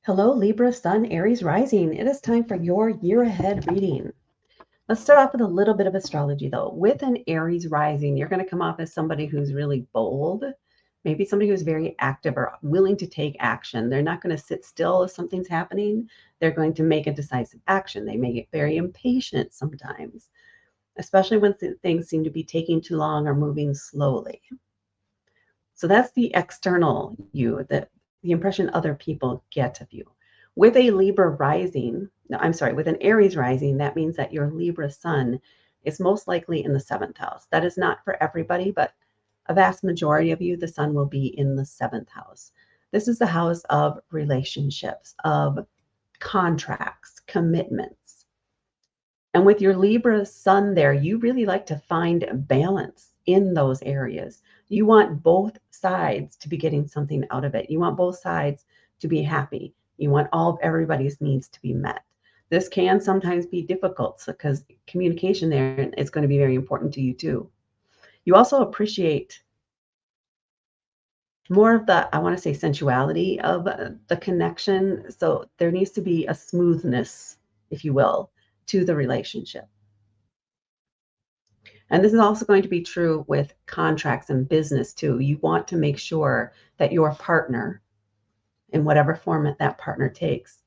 Hello, Libra Sun, Aries Rising. It is time for your year ahead reading. Let's start off with a little bit of astrology, though. With an Aries Rising, you're going to come off as somebody who's really bold, maybe somebody who's very active or willing to take action. They're not going to sit still if something's happening. They're going to make a decisive action. They may get very impatient sometimes, especially when things seem to be taking too long or moving slowly. So that's the external you, the impression other people get of you. With a Libra rising, no, I'm sorry, with an Aries rising, that means that your Libra sun is most likely in the seventh house. That is not for everybody, but a vast majority of you, the sun will be in the seventh house. This is the house of relationships, of contracts, commitments. And with your Libra sun there, you really like to find balance in those areas. You want both sides to be getting something out of it. You want both sides to be happy. You want all of everybody's needs to be met. This can sometimes be difficult because communication there is going to be very important to you too. You also appreciate more of the, I want to say, sensuality of the connection. So there needs to be a smoothness, if you will, to the relationship. And this is also going to be true with contracts and business too. You want to make sure that your partner, in whatever format that partner takes,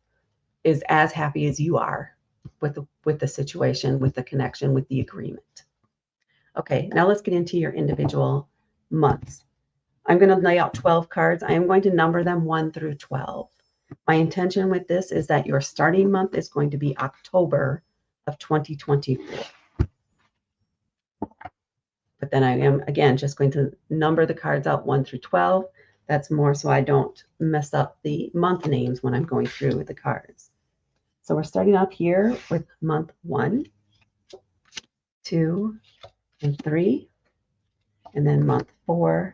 is as happy as you are with the situation, with the connection, with the agreement. Okay, now let's get into your individual months. I'm going to lay out 12 cards. I am going to number them 1 through 12. My intention with this is that your starting month is going to be October of 2024. But then I am, again, just going to number the cards out 1 through 12. That's more so I don't mess up the month names when I'm going through the cards. So we're starting off here with month 1, 2, and 3, and then month 4,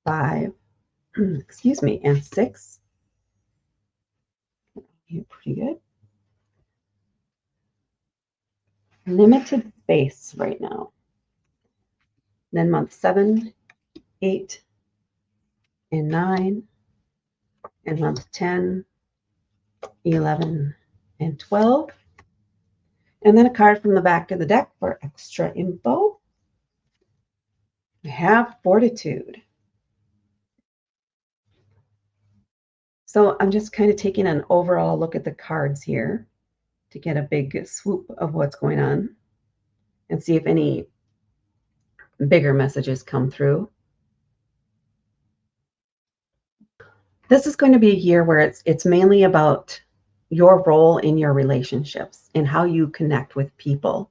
5, excuse me, and 6. Pretty good. Limited space right now. Then month 7, 8, and 9, and month 10, 11, and 12. And then a card from the back of the deck for extra info. We have fortitude. So I'm just kind of taking an overall look at the cards here to get a big swoop of what's going on and see if any bigger messages come through. This is going to be a year where it's mainly about your role in your relationships and how you connect with people,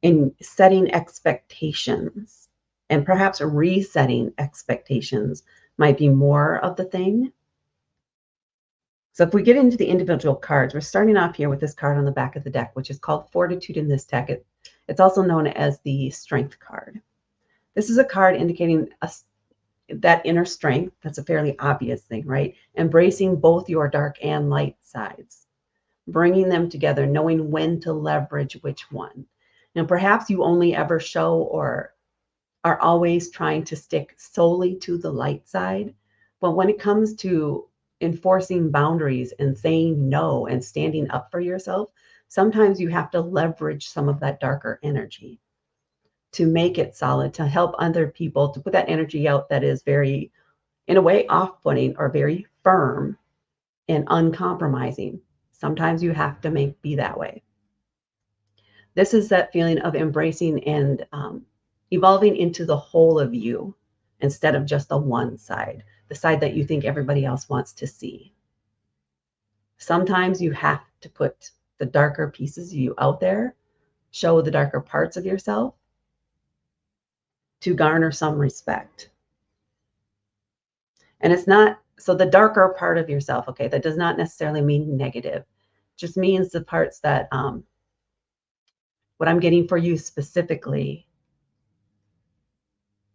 in setting expectations, and perhaps resetting expectations might be more of the thing. So if we get into the individual cards, we're starting off here with this card on the back of the deck, which is called Fortitude in this deck. It's also known as the Strength card. This is a card indicating that inner strength. That's a fairly obvious thing, right? Embracing both your dark and light sides, bringing them together, knowing when to leverage which one. Now, perhaps you only ever show or are always trying to stick solely to the light side. But when it comes to enforcing boundaries and saying no and standing up for yourself, sometimes you have to leverage some of that darker energy to make it solid, to help other people, to put that energy out that is very, in a way, off-putting or very firm and uncompromising. Sometimes you have to be that way. This is that feeling of embracing and evolving into the whole of you instead of just the one side, the side that you think everybody else wants to see. Sometimes you have to put the darker pieces of you out there, show the darker parts of yourself to garner some respect. And it's not, so the darker part of yourself, okay, that does not necessarily mean negative. It just means the parts that, what I'm getting for you specifically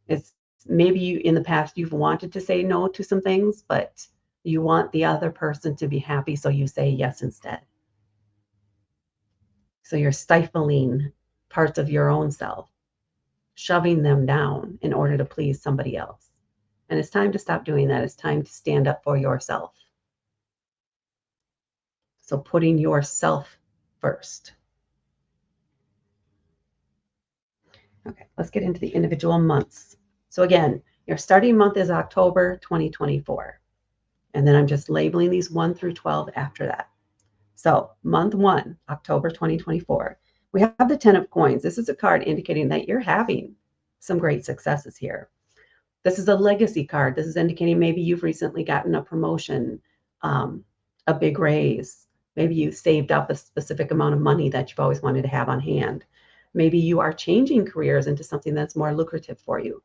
is maybe you, in the past, you've wanted to say no to some things, but you want the other person to be happy, so you say yes instead. So you're stifling parts of your own self, shoving them down in order to please somebody else. And it's time to stop doing that. It's time to stand up for yourself. So putting yourself first. Okay, let's get into the individual months. So again, your starting month is October 2024. And then I'm just labeling these 1 through 12 after that. So month 1, October 2024, we have the 10 of coins. This is a card indicating that you're having some great successes here. This is a legacy card. This is indicating maybe you've recently gotten a promotion, a big raise. Maybe you saved up a specific amount of money that you've always wanted to have on hand. Maybe you are changing careers into something that's more lucrative for you.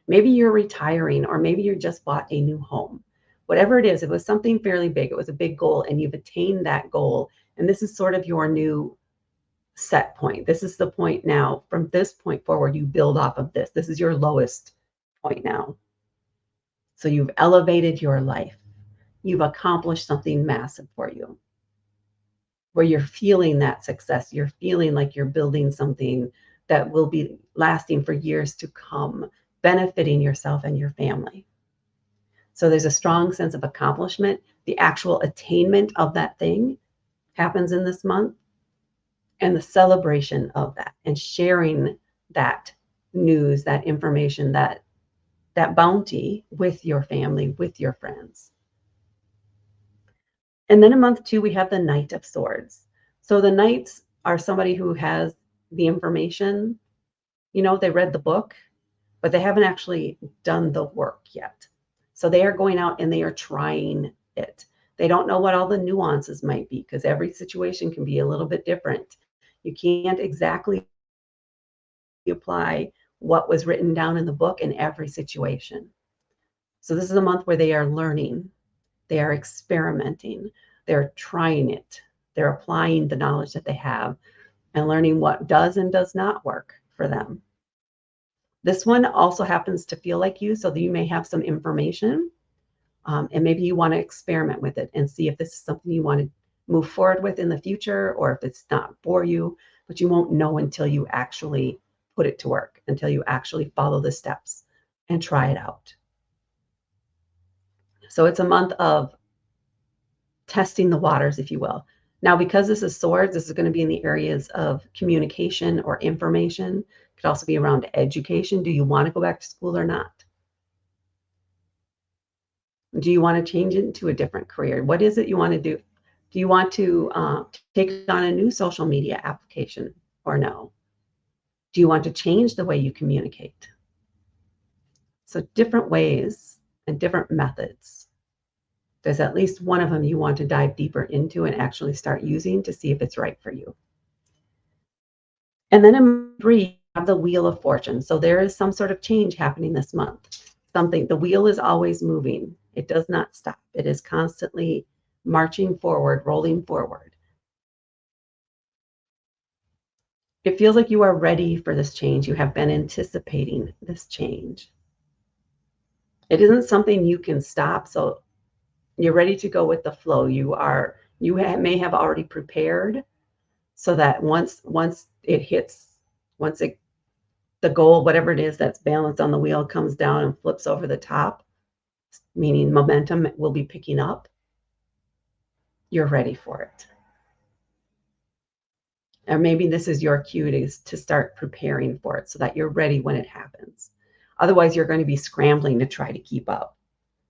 Maybe you're retiring, or maybe you just bought a new home. Whatever it is, it was something fairly big. It was a big goal, and you've attained that goal. And this is sort of your new set point. This is the point now. From this point forward, you build off of this. This is your lowest point now. So you've elevated your life. You've accomplished something massive for you, where you're feeling that success. You're feeling like you're building something that will be lasting for years to come, benefiting yourself and your family. So there's a strong sense of accomplishment. The actual attainment of that thing happens in this month, and the celebration of that and sharing that news, that information, that bounty with your family, with your friends. And then in month 2, we have the Knight of Swords. So the knights are somebody who has the information. They read the book, but they haven't actually done the work yet. So they are going out and they are trying it. They don't know what all the nuances might be, because every situation can be a little bit different. You can't exactly apply what was written down in the book in every situation. So this is a month where they are learning, they are experimenting, they're trying it, they're applying the knowledge that they have and learning what does and does not work for them. This one also happens to feel like you, so that you may have some information, and maybe you want to experiment with it and see if this is something you want to move forward with in the future, or if it's not for you. But you won't know until you actually put it to work, until you actually follow the steps and try it out. So it's a month of testing the waters, if you will. Now, because this is swords, this is going to be in the areas of communication or information. It could also be around education. Do you want to go back to school or not? Do you want to change it into a different career? What is it you want to do? Do you want to take on a new social media application or no? Do you want to change the way you communicate? So different ways and different methods. There's at least one of them you want to dive deeper into and actually start using to see if it's right for you. And then in 3, you have the Wheel of Fortune. So there is some sort of change happening this month. The wheel is always moving. It does not stop. It is constantly marching forward, rolling forward. It feels like you are ready for this change. You have been anticipating this change. It isn't something you can stop, so you're ready to go with the flow. May have already prepared so that once it hits, the goal, whatever it is that's balanced on the wheel, comes down and flips over the top, meaning momentum will be picking up, you're ready for it. Or maybe this is your cue to start preparing for it so that you're ready when it happens. Otherwise, you're going to be scrambling to try to keep up.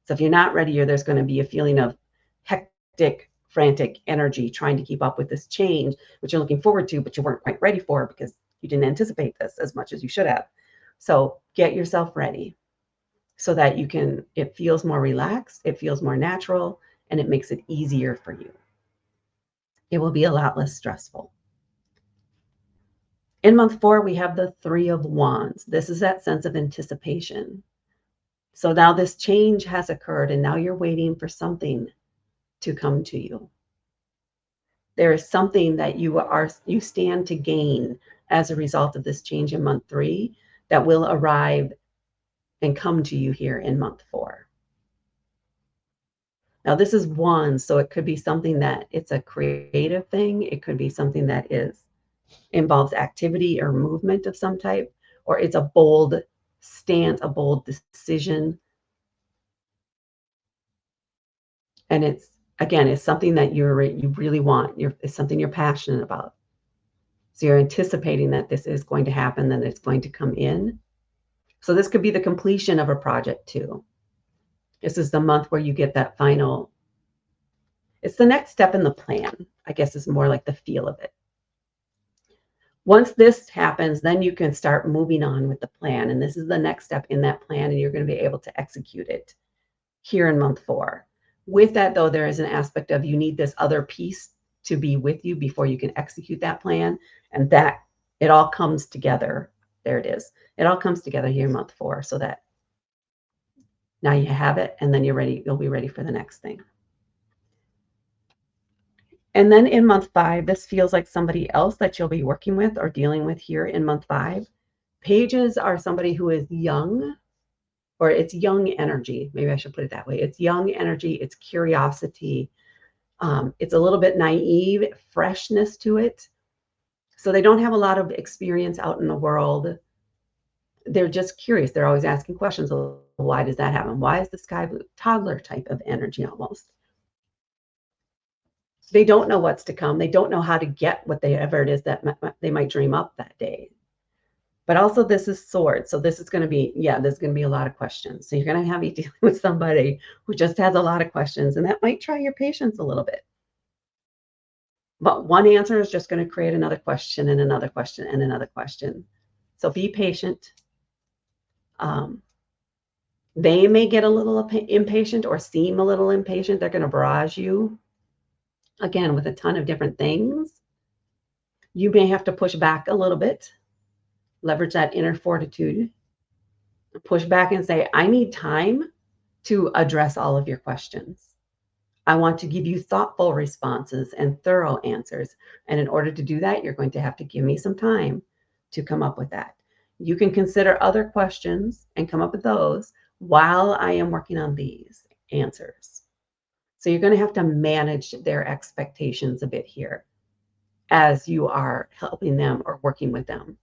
So if you're not ready, there's going to be a feeling of hectic, frantic energy trying to keep up with this change, which you're looking forward to, but you weren't quite ready for because you didn't anticipate this as much as you should have. So get yourself ready so that it feels more relaxed, it feels more natural, and it makes it easier for you. It will be a lot less stressful. In month 4, we have the 3 of Wands. This is that sense of anticipation. So now this change has occurred, and now you're waiting for something to come to you. There is something that you stand to gain as a result of this change in month 3 that will arrive and come to you here in month 4. Now this is one, so it could be something that it's a creative thing. It could be something that involves activity or movement of some type, or it's a bold stance, a bold decision. And again, it's something that you really want. It's something you're passionate about. So you're anticipating that this is going to happen, then it's going to come in. So this could be the completion of a project too. This is the month where you get that final, it's the next step in the plan, I guess is more like the feel of it. Once this happens, then you can start moving on with the plan. And this is the next step in that plan, and you're going to be able to execute it here in month 4. With that, though, there is an aspect of you need this other piece to be with you before you can execute that plan. And that it all comes together. There it is. It all comes together here in month 4 so that now you have it, and then you're ready. You'll be ready for the next thing. And then in month 5, this feels like somebody else that you'll be working with or dealing with here in month 5. Pages are somebody who is young, or it's young energy. Maybe I should put it that way. It's young energy. It's curiosity. It's a little bit naive, freshness to it. So they don't have a lot of experience out in the world. They're just curious. They're always asking questions. Why does that happen? Why is the sky blue? Toddler type of energy almost. They don't know what's to come. They don't know how to get whatever it is that they might dream up that day. But also this is swords. So this is going to be, there's going to be a lot of questions. So you're going to be dealing with somebody who just has a lot of questions, and that might try your patience a little bit. But one answer is just going to create another question and another question and another question. So be patient. They may get a little impatient or seem a little impatient. They're going to barrage you, again, with a ton of different things. You may have to push back a little bit, leverage that inner fortitude, push back and say, I need time to address all of your questions. I want to give you thoughtful responses and thorough answers. And in order to do that, you're going to have to give me some time to come up with that. You can consider other questions and come up with those while I am working on these answers. So you're going to have to manage their expectations a bit here as you are helping them or working with them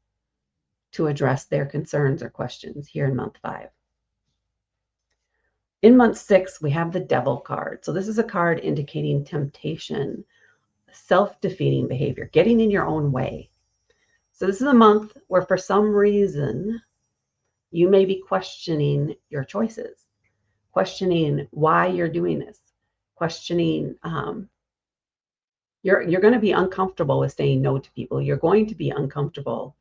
to address their concerns or questions here in month 5. In month 6, we have the Devil card. So this is a card indicating temptation, self-defeating behavior, getting in your own way. So this is a month where for some reason you may be questioning your choices, questioning why you're doing this, questioning you're going to be uncomfortable with saying no to people. You're going to be uncomfortable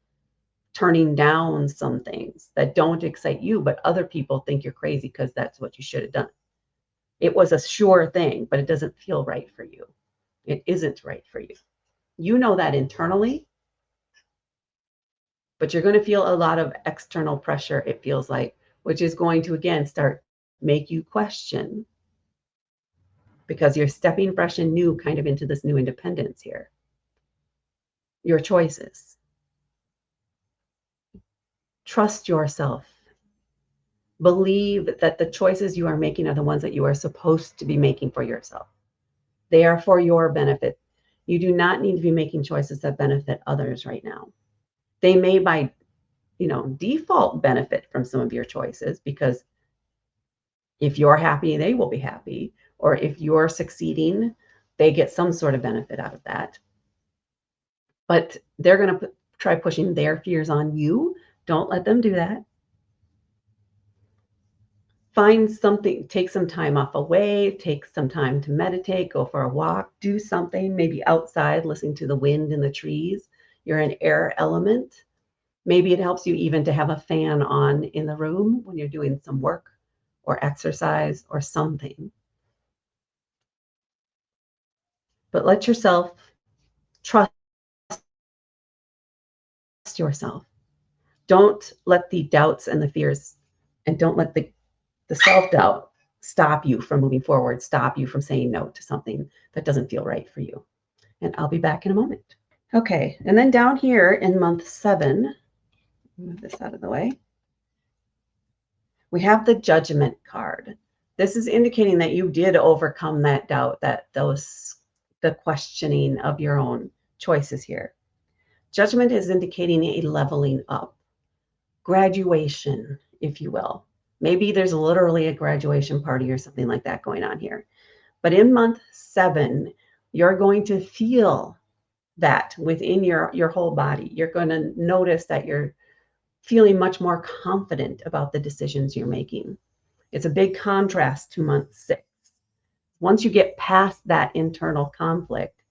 turning down some things that don't excite you, but other people think you're crazy because that's what you should have done. It was a sure thing, but it doesn't feel right for you. It isn't right for you. You know that internally, but you're going to feel a lot of external pressure, it feels like, which is going to, again, start make you question, because you're stepping fresh and new kind of into this new independence here. Your choices. Trust yourself. Believe that the choices you are making are the ones that you are supposed to be making for yourself. They are for your benefit. You do not need to be making choices that benefit others right now. They may by, default benefit from some of your choices, because if you're happy, they will be happy. Or if you're succeeding, they get some sort of benefit out of that. But they're going to try pushing their fears on you. Don't let them do that. Find something, take some time off away, take some time to meditate, go for a walk, do something, maybe outside, listening to the wind and the trees. You're an air element. Maybe it helps you even to have a fan on in the room when you're doing some work or exercise or something. But let yourself trust yourself. Don't let the doubts and the fears, and don't let the self-doubt stop you from moving forward, stop you from saying no to something that doesn't feel right for you. And I'll be back in a moment. Okay, and then down here in month 7, move this out of the way, we have the Judgment card. This is indicating that you did overcome that doubt, the questioning of your own choices here. Judgment is indicating a leveling up, graduation, if you will. Maybe there's literally a graduation party or something like that going on here. But in month 7, you're going to feel that within your whole body. You're going to notice that you're feeling much more confident about the decisions you're making. It's a big contrast to month 6. Once you get past that internal conflict,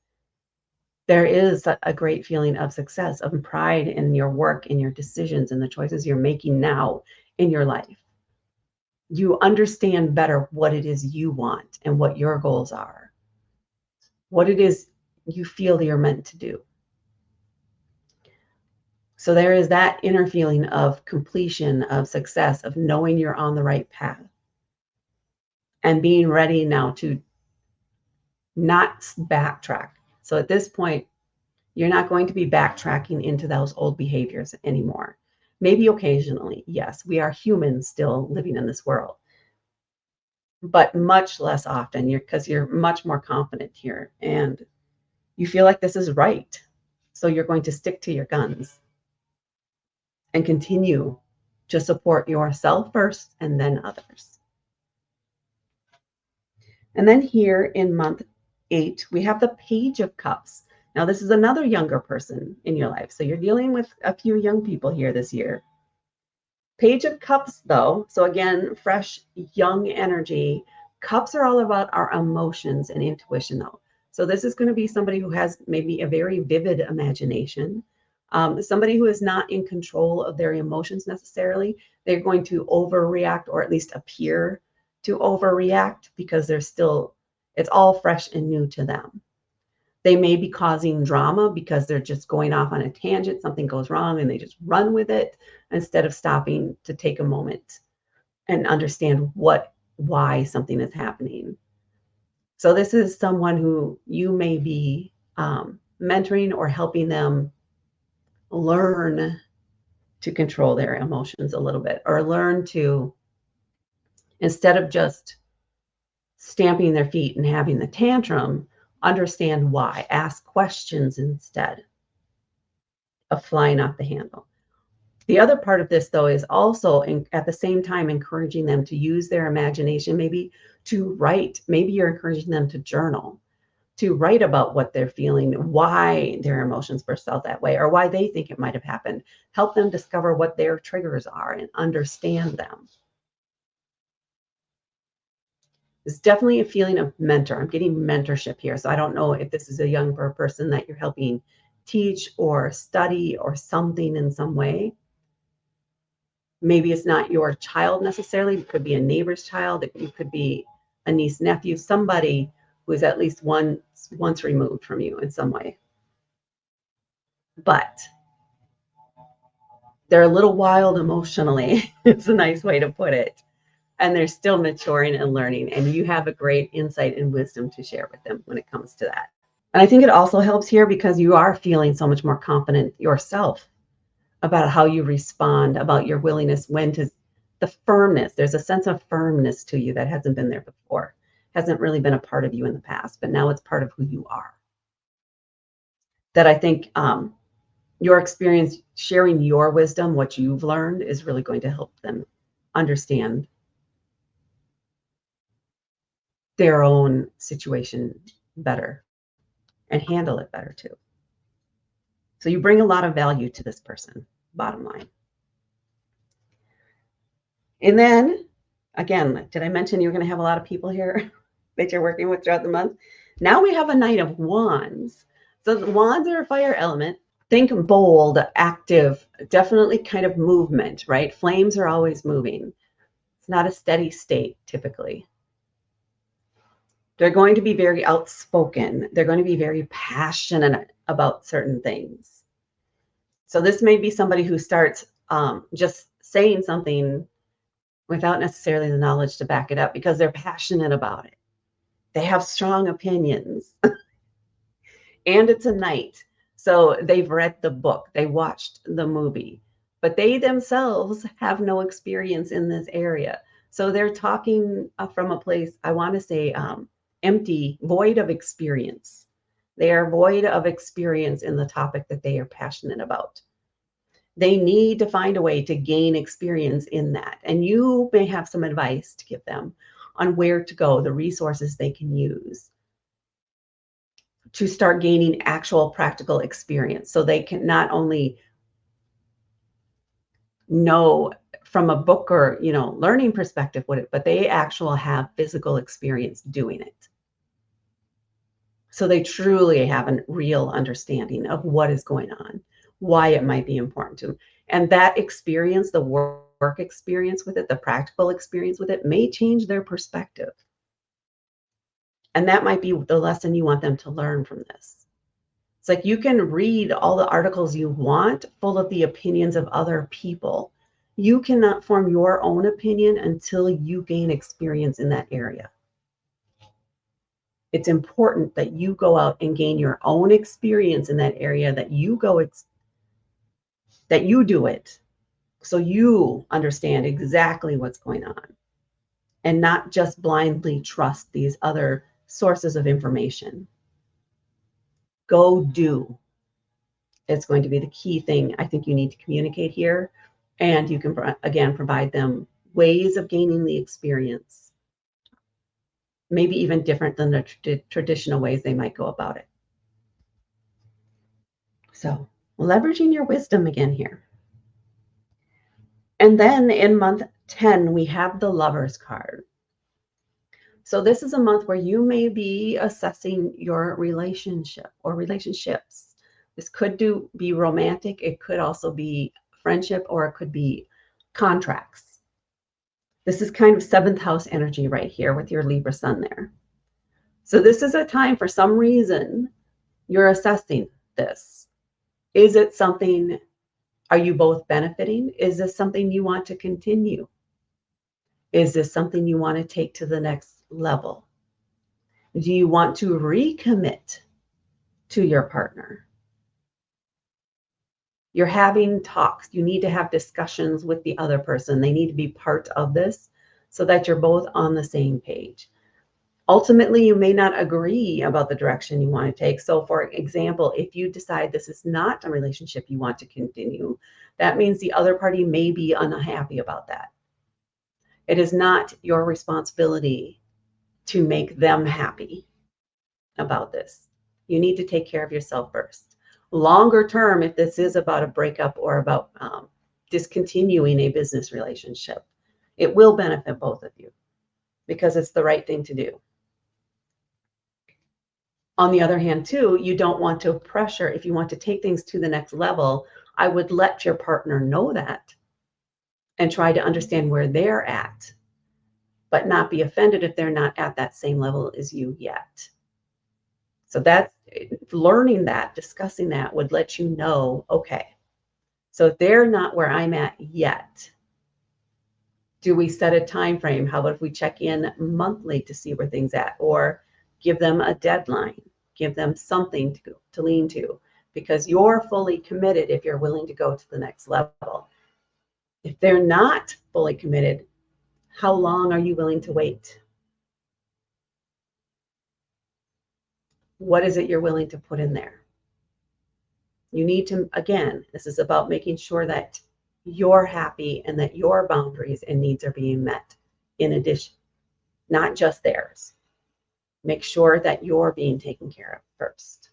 there is a great feeling of success, of pride in your work, in your decisions, and the choices you're making now in your life. You understand better what it is you want and what your goals are, what it is you feel you're meant to do. So there is that inner feeling of completion, of success, of knowing you're on the right path and being ready now to not backtrack. So at this point, you're not going to be backtracking into those old behaviors anymore. Maybe occasionally, yes, we are humans still living in this world, but much less often because you're much more confident here and you feel like this is right. So you're going to stick to your guns and continue to support yourself first and then others. And then here in month 8, we have the Page of Cups. Now, this is another younger person in your life. So you're dealing with a few young people here this year. Page of Cups, though, so again, fresh, young energy. Cups are all about our emotions and intuition, though. So this is going to be somebody who has maybe a very vivid imagination, somebody who is not in control of their emotions necessarily. They're going to overreact or at least appear to overreact because it's all fresh and new to them. They may be causing drama because they're just going off on a tangent. Something goes wrong and they just run with it instead of stopping to take a moment and understand why something is happening. So this is someone who you may be mentoring or helping them learn to control their emotions a little bit, or learn to, instead of just stamping their feet and having the tantrum, understand why, ask questions instead of flying off the handle. The other part of this, though, is also at the same time encouraging them to use their imagination, maybe to write. Maybe you're encouraging them to journal, to write about what they're feeling, why their emotions burst out that way, or why they think it might have happened. Help them discover what their triggers are and understand them. It's definitely a feeling of mentor. I'm getting mentorship here. So I don't know if this is a younger person that you're helping teach or study or something in some way. Maybe it's not your child necessarily. It could be a neighbor's child. It could be a niece, nephew, somebody who is at least once removed from you in some way. But they're a little wild emotionally. It's a nice way to put it. And they're still maturing and learning. And you have a great insight and wisdom to share with them when it comes to that. And I think it also helps here because you are feeling so much more confident yourself about how you respond, about your willingness, the firmness. There's a sense of firmness to you that hasn't been there before, hasn't really been a part of you in the past, but now it's part of who you are. That I think your experience sharing your wisdom, what you've learned, is really going to help them understand their own situation better and handle it better too. So you bring a lot of value to this person, bottom line. And then, again, did I mention you're going to have a lot of people here that you're working with throughout the month? Now we have a Knight of Wands. So the wands are a fire element. Think bold, active, definitely kind of movement, right? Flames are always moving. It's not a steady state typically. They're going to be very outspoken. They're going to be very passionate about certain things. So this may be somebody who starts just saying something without necessarily the knowledge to back it up because they're passionate about it. They have strong opinions. And it's a night. So they've read the book, they watched the movie, but they themselves have no experience in this area. So they're talking from a place, I want to say, empty, void of experience. They are void of experience in the topic that they are passionate about. They need to find a way to gain experience in that. And you may have some advice to give them on where to go, the resources they can use to start gaining actual practical experience. So they can not only know from a book or, learning perspective what it, but they actually have physical experience doing it. So they truly have a real understanding of what is going on, why it might be important to them. And that experience, the work experience with it, the practical experience with it, may change their perspective. And that might be the lesson you want them to learn from this. It's like you can read all the articles you want full of the opinions of other people. You cannot form your own opinion until you gain experience in that area. It's important that you go out and gain your own experience in that area, that you do it, so you understand exactly what's going on and not just blindly trust these other sources of information. Go do. It's going to be the key thing I think you need to communicate here. And you can, again, provide them ways of gaining the experience, maybe even different than the traditional ways they might go about it. So leveraging your wisdom again here. And then in month 10, we have the Lovers card. So this is a month where you may be assessing your relationship or relationships. This could be romantic. It could also be friendship, or it could be contracts. This is kind of 7th house energy right here with your Libra Sun there. So this is a time, for some reason, you're assessing this. Is it something, are you both benefiting? Is this something you want to continue? Is this something you want to take to the next level? Do you want to recommit to your partner? You're having talks. You need to have discussions with the other person. They need to be part of this so that you're both on the same page. Ultimately, you may not agree about the direction you want to take. So, for example, if you decide this is not a relationship you want to continue, that means the other party may be unhappy about that. It is not your responsibility to make them happy about this. You need to take care of yourself first. Longer term, if this is about a breakup or about discontinuing a business relationship, it will benefit both of you because it's the right thing to do. On the other hand, too, you don't want to pressure. If you want to take things to the next level, I would let your partner know that and try to understand where they're at, but not be offended if they're not at that same level as you yet. So that's learning that, discussing that would let you know, okay, so if they're not where I'm at yet, do we set a time frame? How about if we check in monthly to see where things at, or give them a deadline, give them something to lean to, because you're fully committed if you're willing to go to the next level. If they're not fully committed, how long are you willing to wait? What is it you're willing to put in there? You need to, again, this is about making sure that you're happy and that your boundaries and needs are being met in addition, not just theirs. Make sure that you're being taken care of first.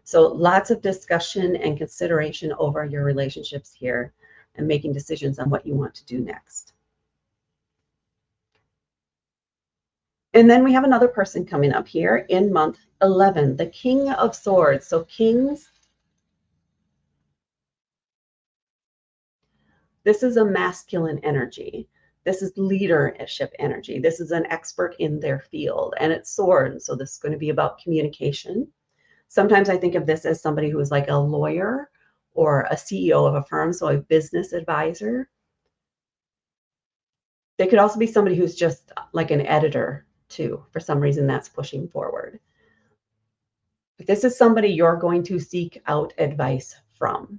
So lots of discussion and consideration over your relationships here and making decisions on what you want to do next. And then we have another person coming up here in month 11, the King of Swords. So kings, this is a masculine energy. This is leadership energy. This is an expert in their field, and it's swords. So this is going to be about communication. Sometimes I think of this as somebody who is like a lawyer or a CEO of a firm, so a business advisor. They could also be somebody who's just like an editor too. For some reason, that's pushing forward. But this is somebody you're going to seek out advice from.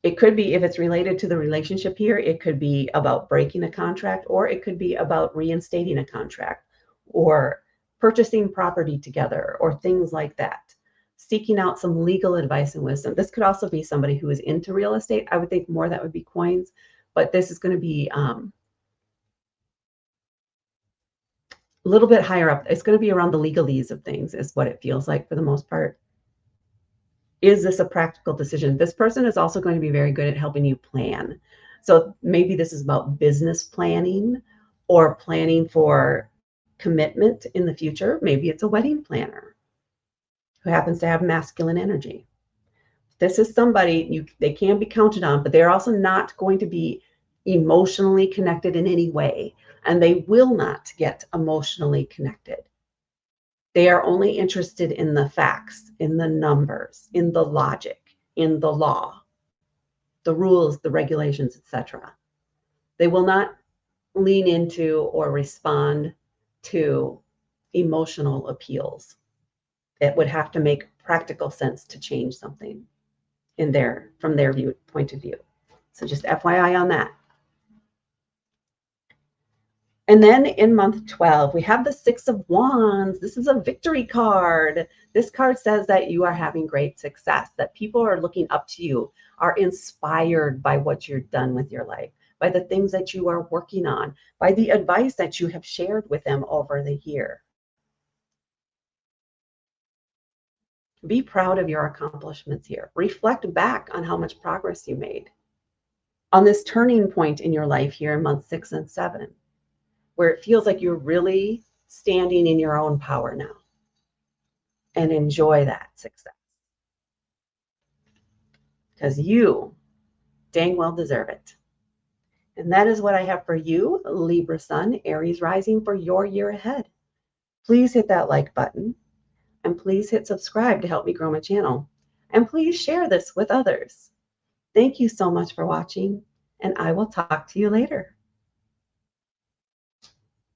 It could be, if it's related to the relationship here, it could be about breaking a contract, or it could be about reinstating a contract, or purchasing property together, or things like that. Seeking out some legal advice and wisdom. This could also be somebody who is into real estate. I would think more that would be coins, but this is going to be little bit higher up. It's going to be around the legalese of things is what it feels like for the most part. Is this a practical decision? This person is also going to be very good at helping you plan. So maybe this is about business planning or planning for commitment in the future. Maybe it's a wedding planner who happens to have masculine energy. This is somebody they can be counted on, but they're also not going to be emotionally connected in any way, and they will not get emotionally connected. They are only interested in the facts, in the numbers, in the logic, in the law, the rules, the regulations, etc. They will not lean into or respond to emotional appeals. It would have to make practical sense to change something from their point of view. So just FYI on that. And then in month 12, we have the Six of Wands. This is a victory card. This card says that you are having great success, that people are looking up to you, are inspired by what you've done with your life, by the things that you are working on, by the advice that you have shared with them over the year. Be proud of your accomplishments here. Reflect back on how much progress you made on this turning point in your life here in month 6 and 7. Where it feels like you're really standing in your own power now, and enjoy that success because you dang well deserve it. And that is what I have for you, Libra Sun, Aries Rising, for your year ahead. Please hit that like button and please hit subscribe to help me grow my channel. And please share this with others. Thank you so much for watching, and I will talk to you later.